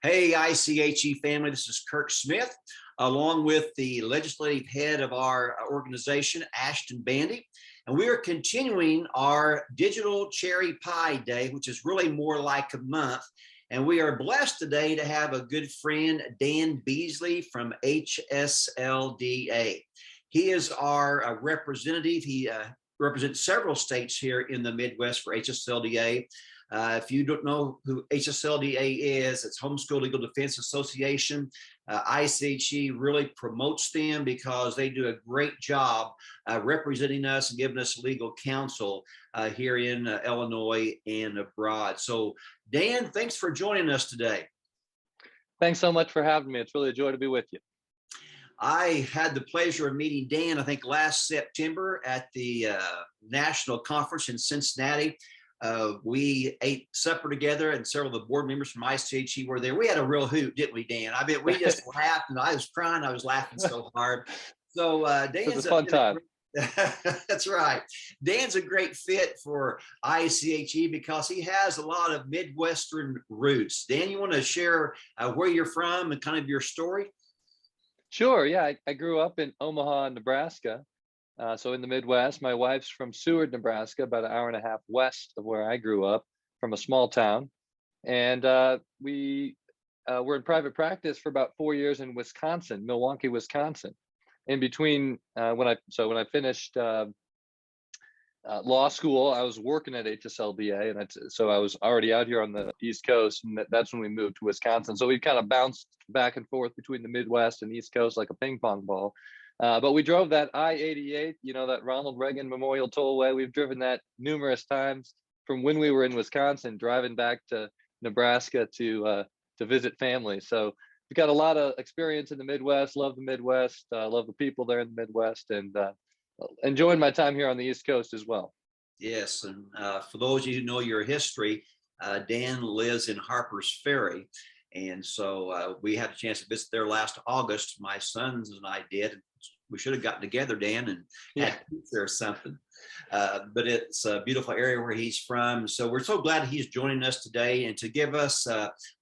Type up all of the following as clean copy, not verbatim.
Hey, ICHE family, this is Kirk Smith, along with the legislative head of our organization, Ashton Bandy. And we are continuing our Digital Cherry Pie Day, which is really more like a month. And we are blessed today to have a good friend, Dan Beasley from HSLDA. He is our representative. He represents several states here in the Midwest for HSLDA. If you don't know who HSLDA is, it's Homeschool Legal Defense Association. ICHE really promotes them because they do a great job representing us and giving us legal counsel here in Illinois and abroad. So, Dan, thanks for joining us today. Thanks so much for having me. It's really a joy to be with you. I had the pleasure of meeting Dan, I think, last September at the national conference in Cincinnati. We ate supper together, and several of the board members from ICHE were there. We had a real hoot, didn't we, Dan? I mean, we just laughed, and I was crying. I was laughing so hard. So Dan's a fun time. That's right. Dan's a great fit for ICHE because he has a lot of Midwestern roots. Dan, you want to share where you're from and kind of your story? Sure. Yeah, I grew up in Omaha, Nebraska. So in the Midwest. My wife's from Seward, Nebraska, about an hour and a half west of where I grew up, from a small town. And we were in private practice for about 4 years in Wisconsin, Milwaukee, Wisconsin. In between, when I finished law school, I was working at HSLDA, and so I was already out here on the East Coast, and that's when we moved to Wisconsin. So we kind of bounced back and forth between the Midwest and East Coast like a ping pong ball. But we drove that I-88, that Ronald Reagan Memorial Tollway. We've driven that numerous times from when we were in Wisconsin, driving back to Nebraska to visit family. So we've got a lot of experience in the Midwest. Love the Midwest. Love the people there in the Midwest, and enjoying my time here on the East Coast as well. Yes, and for those of you who know your history, Dan lives in Harper's Ferry. And so we had a chance to visit there last August. My sons and I did. We should have gotten together, Dan, and had pizza or something. But it's a beautiful area where he's from. So we're so glad he's joining us today and to give us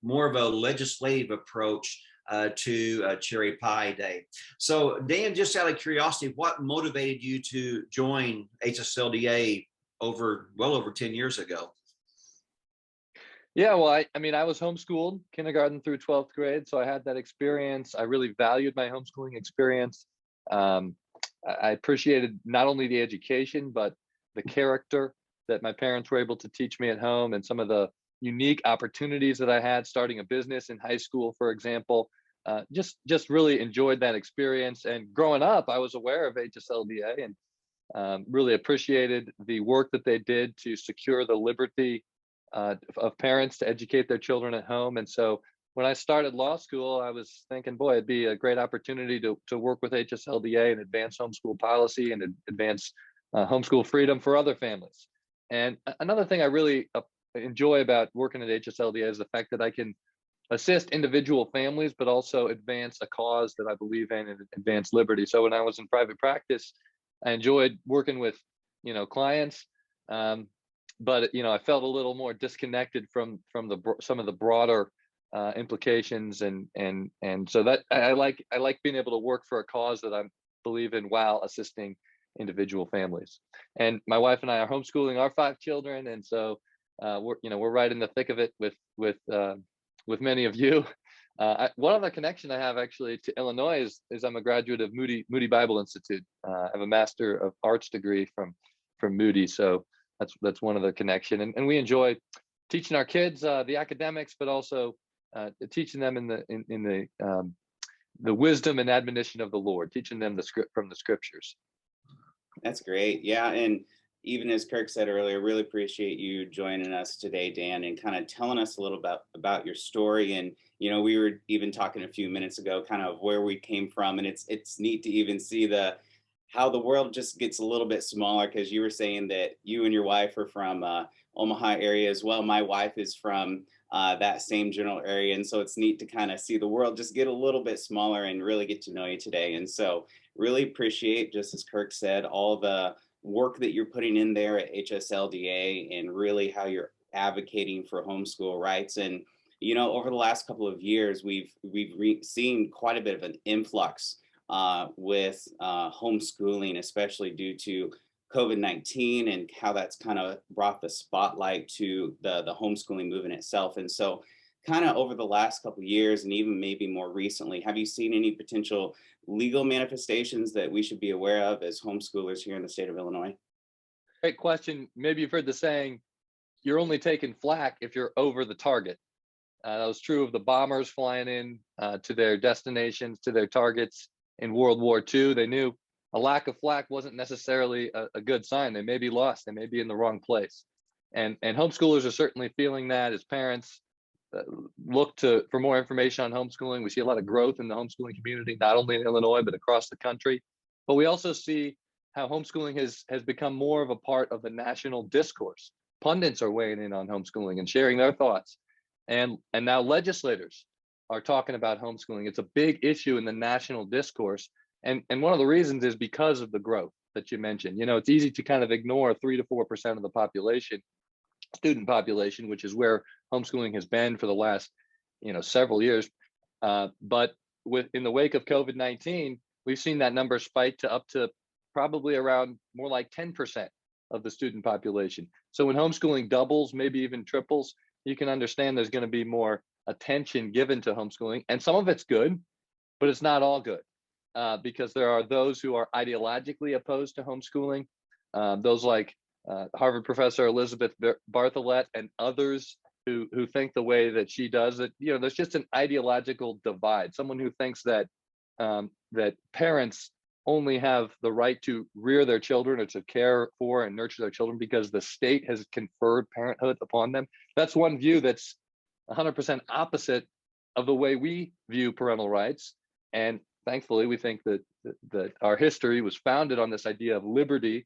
more of a legislative approach to Cherry Pie Day. So, Dan, just out of curiosity, what motivated you to join HSLDA well over 10 years ago? Yeah, well, I mean, I was homeschooled kindergarten through 12th grade, so I had that experience. I really valued my homeschooling experience. I appreciated not only the education, but the character that my parents were able to teach me at home, and some of the unique opportunities that I had starting a business in high school, for example. Just really enjoyed that experience. And growing up, I was aware of HSLDA and really appreciated the work that they did to secure the liberty of parents to educate their children at home. And so when I started law school, I was thinking, boy, it'd be a great opportunity to work with HSLDA and advance homeschool policy and advance homeschool freedom for other families. And another thing I really enjoy about working at HSLDA is the fact that I can assist individual families, but also advance a cause that I believe in and advance liberty. So when I was in private practice, I enjoyed working with, clients. But I felt a little more disconnected from some of the broader implications, and so that I like being able to work for a cause that I believe in while assisting individual families. And my wife and I are homeschooling our 5 children, and so we're right in the thick of it with many of you. One other connection I have actually to Illinois is I'm a graduate of Moody Bible Institute. I have a Master of Arts degree from Moody, so that's one of the connection. And we enjoy teaching our kids the academics, but also teaching them in the wisdom and admonition of the Lord, teaching them from the scriptures. That's great. Yeah, and even as Kirk said earlier, really appreciate you joining us today, Dan, and kind of telling us a little about your story. And we were even talking a few minutes ago, kind of where we came from, and it's neat to even see how the world just gets a little bit smaller, because you were saying that you and your wife are from Omaha area as well. My wife is from that same general area, and so it's neat to kind of see the world just get a little bit smaller and really get to know you today. And so really appreciate, just as Kirk said, all the work that you're putting in there at HSLDA and really how you're advocating for homeschool rights. And over the last couple of years, we've seen quite a bit of an influx with homeschooling, especially due to COVID-19 and how that's kind of brought the spotlight to the homeschooling movement itself. And so, kind of over the last couple of years, and even maybe more recently, have you seen any potential legal manifestations that we should be aware of as homeschoolers here in the state of Illinois? Great question. Maybe you've heard the saying, you're only taking flack if you're over the target. That was true of the bombers flying in to their destinations, to their targets in World War II. They knew a lack of flak wasn't necessarily a good sign. They may be lost. They may be in the wrong place. And homeschoolers are certainly feeling that as parents look for more information on homeschooling. We see a lot of growth in the homeschooling community, not only in Illinois, but across the country. But we also see how homeschooling has become more of a part of the national discourse. Pundits are weighing in on homeschooling and sharing their thoughts. And now legislators are talking about homeschooling. It's a big issue in the national discourse. And one of the reasons is because of the growth that you mentioned. It's easy to kind of ignore 3 to 4% of the population, student population, which is where homeschooling has been for the last, several years. But in the wake of COVID-19, we've seen that number spike to up to probably around more like 10% of the student population. So when homeschooling doubles, maybe even triples, you can understand there's going to be more attention given to homeschooling. And some of it's good, but it's not all good because there are those who are ideologically opposed to homeschooling, those like Harvard professor Elizabeth Bartholet and others who think the way that she does it. There's just an ideological divide. Someone who thinks that that parents only have the right to rear their children or to care for and nurture their children because the state has conferred parenthood upon them. That's one view that's 100% opposite of the way we view parental rights. And thankfully, we think that our history was founded on this idea of liberty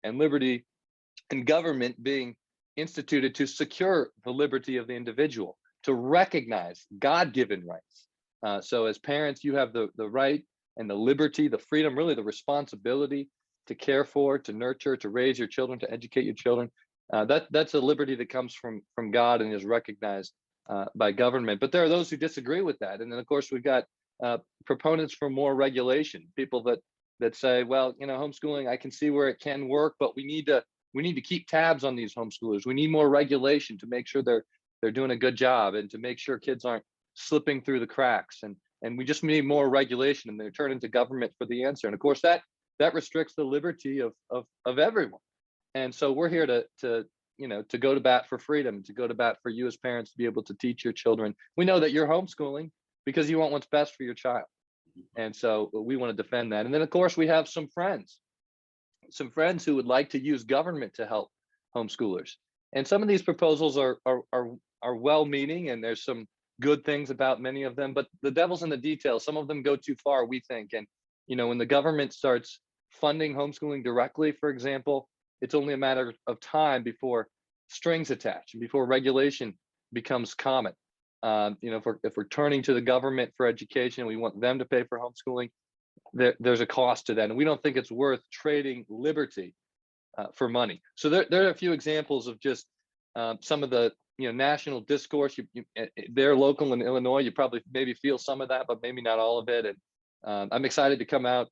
and government being instituted to secure the liberty of the individual, to recognize God-given rights. So as parents, you have the right and the liberty, the freedom, really the responsibility to care for, to nurture, to raise your children, to educate your children. That's a liberty that comes from God and is recognized by government. But there are those who disagree with that. And then, of course, we've got proponents for more regulation, people that say, well, homeschooling, I can see where it can work, but we need to keep tabs on these homeschoolers. We need more regulation to make sure they're doing a good job and to make sure kids aren't slipping through the cracks. And we just need more regulation, and they're turning to government for the answer. And of course, that restricts the liberty of everyone. And so we're here to go to bat for freedom, to go to bat for you as parents to be able to teach your children. We know that you're homeschooling because you want what's best for your child. And so we want to defend that. And then, of course, we have some friends who would like to use government to help homeschoolers. And some of these proposals are well-meaning, and there's some good things about many of them, but the devil's in the details. Some of them go too far, we think. And, when the government starts funding homeschooling directly, for example, it's only a matter of time before strings attach and before regulation becomes common. If we're turning to the government for education, we want them to pay for homeschooling, there's a cost to that. And we don't think it's worth trading liberty for money. So there are a few examples of just some of the national discourse. They're local in Illinois. You probably maybe feel some of that, but maybe not all of it. And I'm excited to come out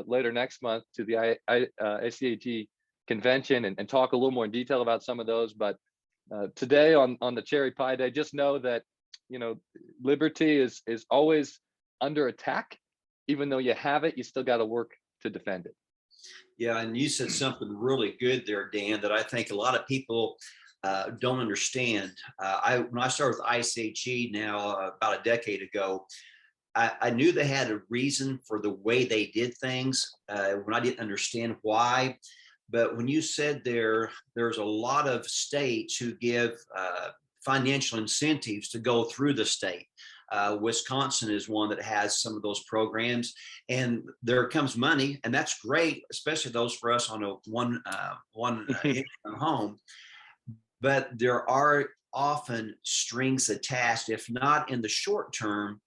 later next month to the ICAT convention and talk a little more in detail about some of those. But today on the Cherry Pie Day, just know that liberty is always under attack. Even though you have it, you still got to work to defend it. Yeah, and you said something really good there, Dan, that I think a lot of people don't understand. When I started with ICHE now about a decade ago, I knew they had a reason for the way they did things when I didn't understand why. But when you said there's a lot of states who give financial incentives to go through the state. Wisconsin is one that has some of those programs, and there comes money, and that's great, especially those for us on a one income home. But there are often strings attached, if not in the short term,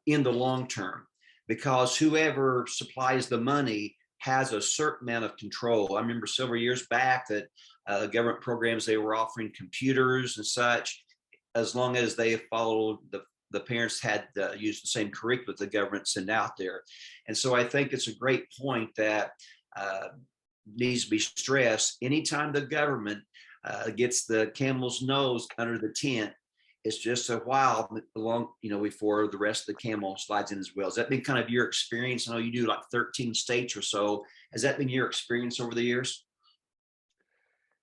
in the long term, because whoever supplies the money has a certain amount of control. I remember several years back that government programs, they were offering computers and such. as long as they followed the parents had used the same curriculum the government sent out there. And so I think it's a great point that needs to be stressed. Anytime the government gets the camel's nose under the tent, it's just a while long, before the rest of the camel slides in as well. Has that been kind of your experience? I know you do like 13 states or so. Has that been your experience over the years?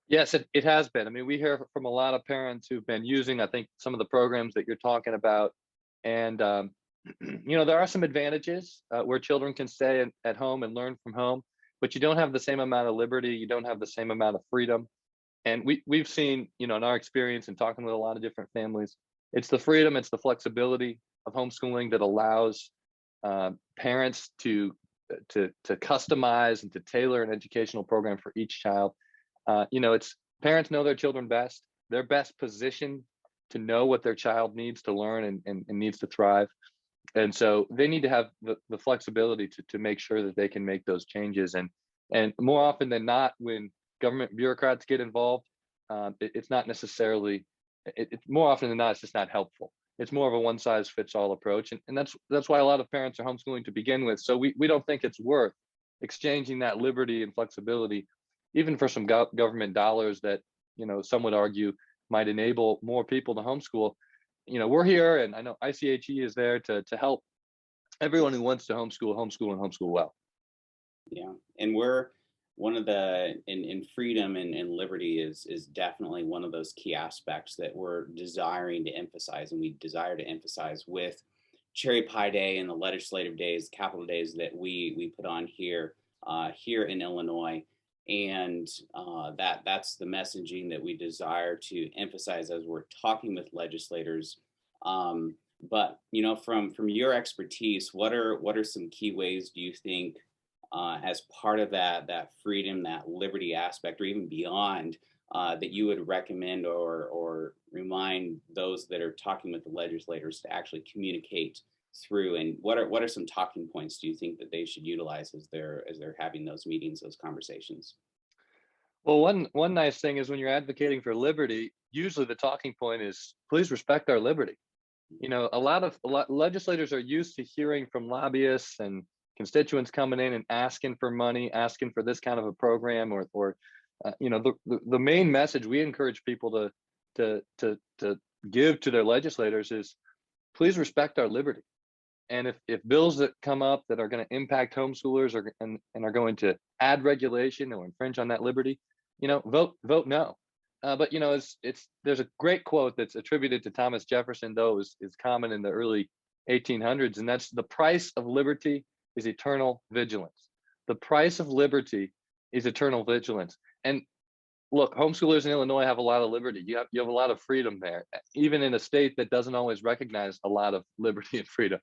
Yes, it has been. I mean, we hear from a lot of parents who've been using, I think, some of the programs that you're talking about. And, there are some advantages where children can stay at home and learn from home, but you don't have the same amount of liberty. You don't have the same amount of freedom. And we've seen, in our experience and talking with a lot of different families, it's the freedom, it's the flexibility of homeschooling that allows parents to customize and to tailor an educational program for each child. It's parents know their children best. They're best positioned to know what their child needs to learn and needs to thrive. And so they need to have the flexibility to make sure that they can make those changes. And more often than not, when government bureaucrats get involved, it's not necessarily, it's more often than not, it's just not helpful. It's more of a one size fits all approach. And that's why a lot of parents are homeschooling to begin with. So we don't think it's worth exchanging that liberty and flexibility, even for some government dollars that, some would argue might enable more people to homeschool. We're here, and I know ICHE is there to help everyone who wants to homeschool and homeschool well. Yeah, and we're one of the in freedom and liberty is definitely one of those key aspects that we're desiring to emphasize, and we desire to emphasize with Cherry Pie Day and the legislative days, capital days that we put on here in Illinois. And that's the messaging that we desire to emphasize as we're talking with legislators. But from your expertise, what are some key ways do you think, as part of that freedom, that liberty aspect, or even beyond, that you would recommend or remind those that are talking with the legislators to actually communicate through? And what are some talking points do you think that they should utilize as they're having those meetings, those conversations? Well, one nice thing is when you're advocating for liberty, usually the talking point is, please respect our liberty. A lot of legislators are used to hearing from lobbyists and constituents coming in and asking for money, asking for this kind of a program, or the main message we encourage people to give to their legislators is, please respect our liberty. And if bills that come up that are going to impact homeschoolers and are going to add regulation or infringe on that liberty, vote no. But there's a great quote that's attributed to Thomas Jefferson, though is common in the early 1800s, and that's, the price of liberty is eternal vigilance. The price of liberty is eternal vigilance. And look, homeschoolers in Illinois have a lot of liberty. You have a lot of freedom there, even in a state that doesn't always recognize a lot of liberty and freedom.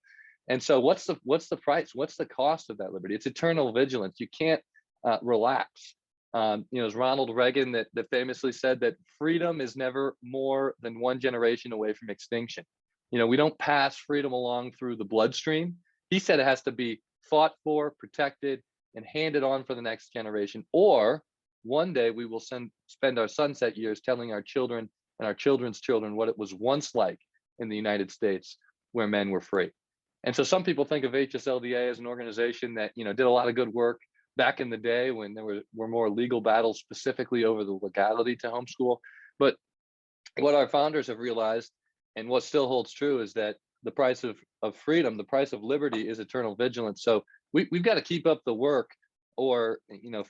And so what's the price? What's the cost of that liberty? It's eternal vigilance. You can't relax. It's Ronald Reagan that famously said that freedom is never more than one generation away from extinction. We don't pass freedom along through the bloodstream. He said it has to be fought for, protected, and handed on for the next generation. Or one day we will spend our sunset years telling our children and our children's children what it was once like in the United States, where men were free. And so some people think of HSLDA as an organization that did a lot of good work back in the day when there were more legal battles specifically over the legality to homeschool. But what our founders have realized, and what still holds true, is that the price of freedom, the price of liberty, is eternal vigilance. So we've got to keep up the work, or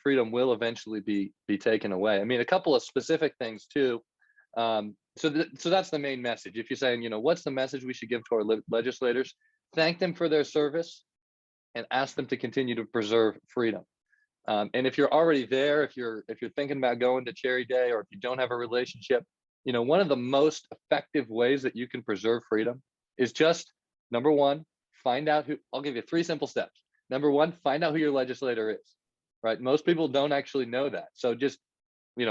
freedom will eventually be taken away. I mean, a couple of specific things too. So that's the main message. If you're saying, what's the message we should give to our legislators? Thank them for their service and ask them to continue to preserve freedom. And if you're already there, if you're thinking about going to Cherry Day, or if you don't have a relationship, one of the most effective ways that you can preserve freedom is just, number one, find out who. I'll give you 3 simple steps. Number one, find out who your legislator is. Right? Most people don't actually know that. So just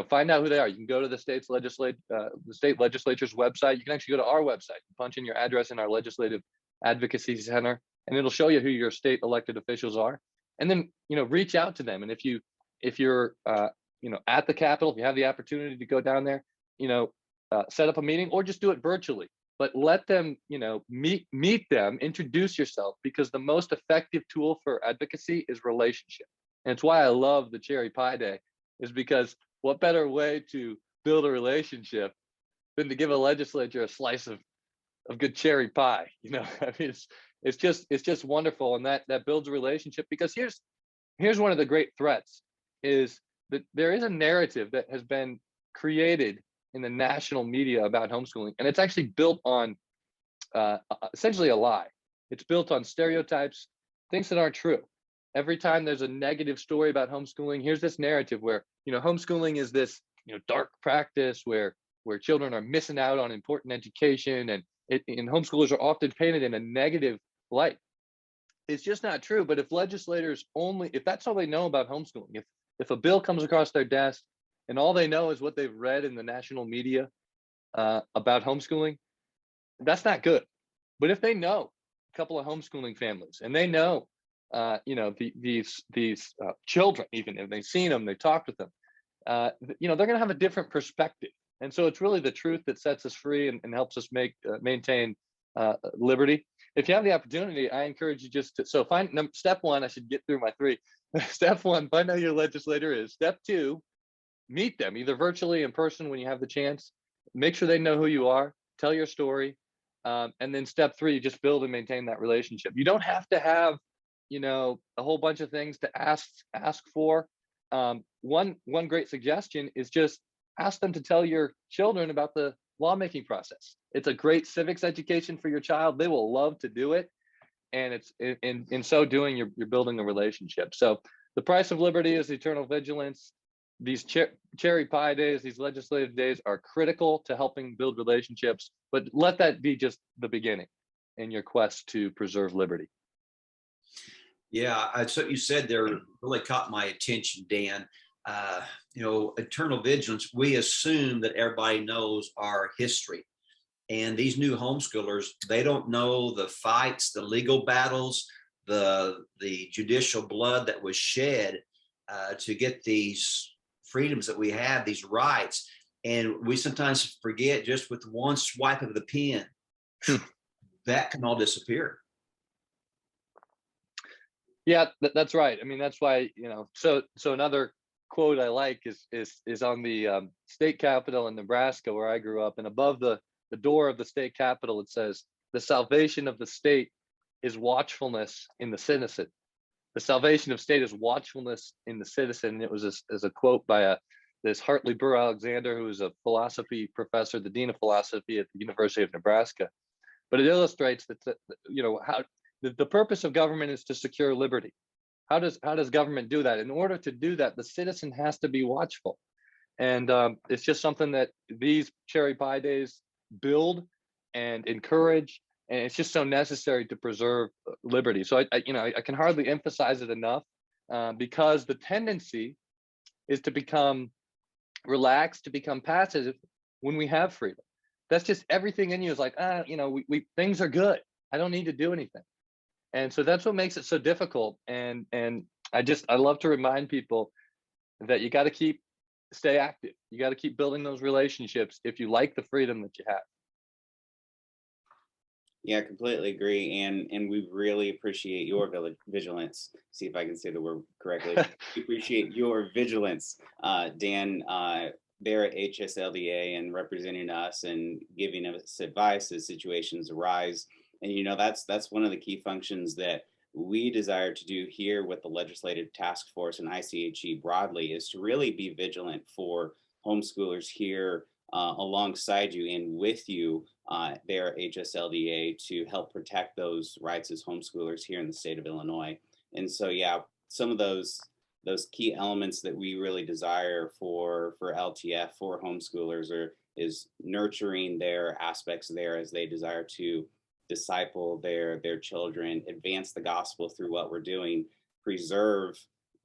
find out who they are. You can go to the state legislature's website. You can actually go to our website, punch in your address in our legislative advocacy center, and it'll show you who your state elected officials are. And then reach out to them. And if you're at the Capitol, if you have the opportunity to go down there, set up a meeting or just do it virtually. But let them, meet them, introduce yourself, because the most effective tool for advocacy is relationship. And it's why I love the Cherry Pie Day, is because what better way to build a relationship than to give a legislature a slice of good cherry pie? I mean, it's just wonderful, and that builds a relationship. Because here's one of the great threats, is that there is a narrative that has been created in the national media about homeschooling, and it's actually built on essentially a lie. It's built on stereotypes, things that aren't true. Every time there's a negative story about homeschooling, here's this narrative where homeschooling is this dark practice where children are missing out on important education, and homeschoolers are often painted in a negative light. It's just not true. But if legislators if that's all they know about homeschooling, if a bill comes across their desk and all they know is what they've read in the national media about homeschooling, that's not good. But if they know a couple of homeschooling families, and they know, these children, even if they've seen them, they talked with them, they're going to have a different perspective. And so it's really the truth that sets us free and helps us maintain liberty. If you have the opportunity, I encourage you just to find step one. I should get through my three. Step one, find out who your legislator is. Step two, meet them either virtually, in person when you have the chance. Make sure they know who you are. Tell your story, and then step three, just build and maintain that relationship. You don't have to have a whole bunch of things to ask for. One great suggestion is just ask them to tell your children about the lawmaking process. It's a great civics education for your child. They will love to do it. And it's in so doing, you're building a relationship. So the price of liberty is eternal vigilance. These cherry pie days, these legislative days, are critical to helping build relationships, but let that be just the beginning in your quest to preserve liberty. Yeah, so you said there really caught my attention, Dan. Eternal vigilance, we assume that everybody knows our history. And these new homeschoolers, they don't know the fights, the legal battles, the judicial blood that was shed to get these freedoms that we have, these rights. And we sometimes forget, just with one swipe of the pen, that can all disappear. Yeah, that's right. I mean, that's why, so another quote I like is on the state capitol in Nebraska, where I grew up, and above the door of the state capitol, it says, "The salvation of the state is watchfulness in the citizen." The salvation of state is watchfulness in the citizen. It was as a quote by this Hartley Burr Alexander, who was a philosophy professor, the dean of philosophy at the University of Nebraska. But it illustrates that how the purpose of government is to secure liberty. How does government do that? In order to do that, the citizen has to be watchful. And it's just something that these cherry pie days build and encourage, and it's just so necessary to preserve liberty. So I can hardly emphasize it enough, because the tendency is to become relaxed, to become passive when we have freedom. That's just everything in you is like, we things are good. I don't need to do anything. And so that's what makes it so difficult. And I love to remind people that you got to stay active. You got to keep building those relationships if you like the freedom that you have. Yeah, completely agree. And we really appreciate your vigilance. See if I can say the word correctly. We appreciate your vigilance, Dan, there at HSLDA, and representing us and giving us advice as situations arise. And that's one of the key functions that we desire to do here with the Legislative Task Force and ICHE broadly, is to really be vigilant for homeschoolers here alongside you and with you there at HSLDA, to help protect those rights as homeschoolers here in the state of Illinois. And so, yeah, some of those key elements that we really desire for LTF, for homeschoolers, is nurturing their aspects there as they desire to disciple their children, advance the gospel through what we're doing, preserve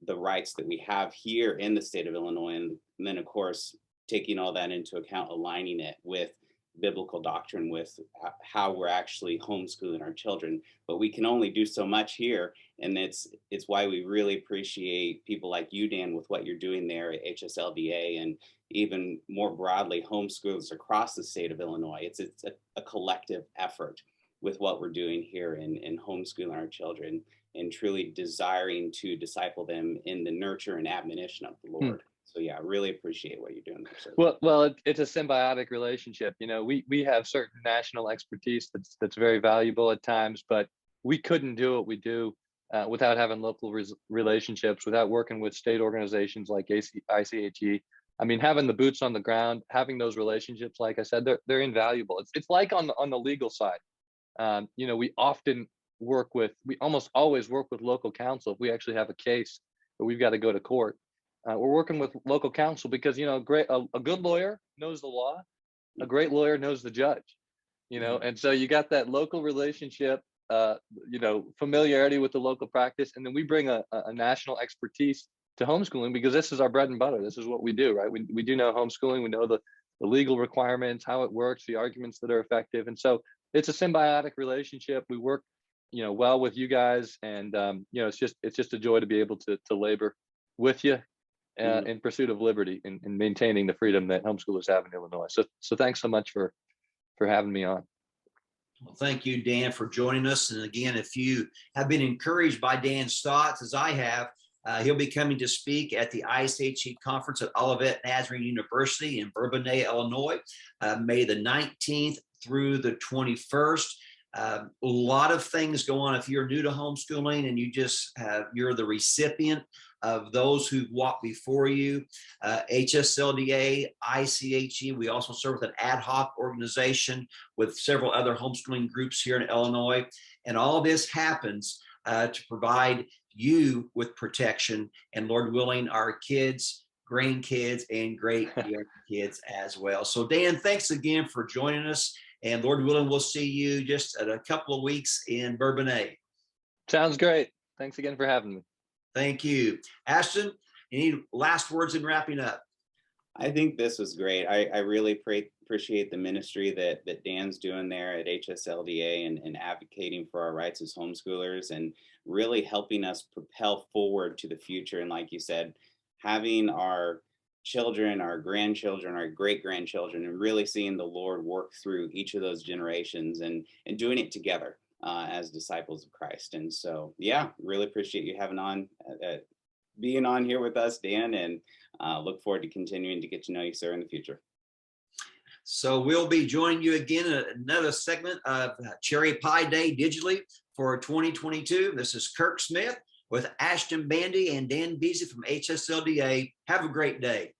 the rights that we have here in the state of Illinois, and then, of course, taking all that into account, aligning it with biblical doctrine, with how we're actually homeschooling our children. But we can only do so much here, and it's why we really appreciate people like you, Dan, with what you're doing there at HSLDA, even more broadly, homeschoolers across the state of Illinois. It's a collective effort with what we're doing here in homeschooling our children and truly desiring to disciple them in the nurture and admonition of the Lord. So yeah, I really appreciate what you're doing there, sir. Well, it's a symbiotic relationship. You know, we have certain national expertise that's very valuable at times, but we couldn't do what we do without having local relationships, without working with state organizations like ICHE. I mean, having the boots on the ground, having those relationships, like I said, they're invaluable. It's like on the legal side. You know, we almost always work with local counsel if we actually have a case where we've got to go to court. We're working with local counsel because, you know, a good lawyer knows the law, a great lawyer knows the judge, you know, and so you got that local relationship, you know, familiarity with the local practice, and then we bring a national expertise to homeschooling because this is our bread and butter. This is what we do, right? We do know homeschooling. We know the legal requirements, how it works, the arguments that are effective, and so it's a symbiotic relationship. We work, you know, well with you guys, and you know, it's just a joy to be able to labor with you in pursuit of liberty and maintaining the freedom that homeschoolers have in Illinois. So thanks so much for having me on. Well, thank you, Dan, for joining us. And again, if you have been encouraged by Dan's thoughts, as I have, he'll be coming to speak at the ISHE conference at Olivet Nazarene University in Bourbonnais, Illinois, May the 19th through the 21st. A lot of things go on. If you're new to homeschooling and you're the recipient of those who've walked before you, HSLDA, ICHE, we also serve with an ad hoc organization with several other homeschooling groups here in Illinois. And all this happens to provide you with protection and, Lord willing, our kids, grandkids, and great grandkids as well. So Dan, thanks again for joining us. And Lord willing, we'll see you just at a couple of weeks in Bourbonnais. Sounds great. Thanks again for having me. Thank you. Ashton, any last words in wrapping up? I think this was great. I really appreciate the ministry that Dan's doing there at HSLDA and advocating for our rights as homeschoolers and really helping us propel forward to the future. And like you said, having our children, our grandchildren, our great-grandchildren, and really seeing the Lord work through each of those generations and doing it together as disciples of Christ. And so, yeah, really appreciate you being on here with us, Dan, and look forward to continuing to get to know you, sir, in the future. So we'll be joining you again in another segment of Cherry Pie Day digitally for 2022. This is Kirk Smith with Ashton Bandy and Dan Beasley from HSLDA. Have a great day.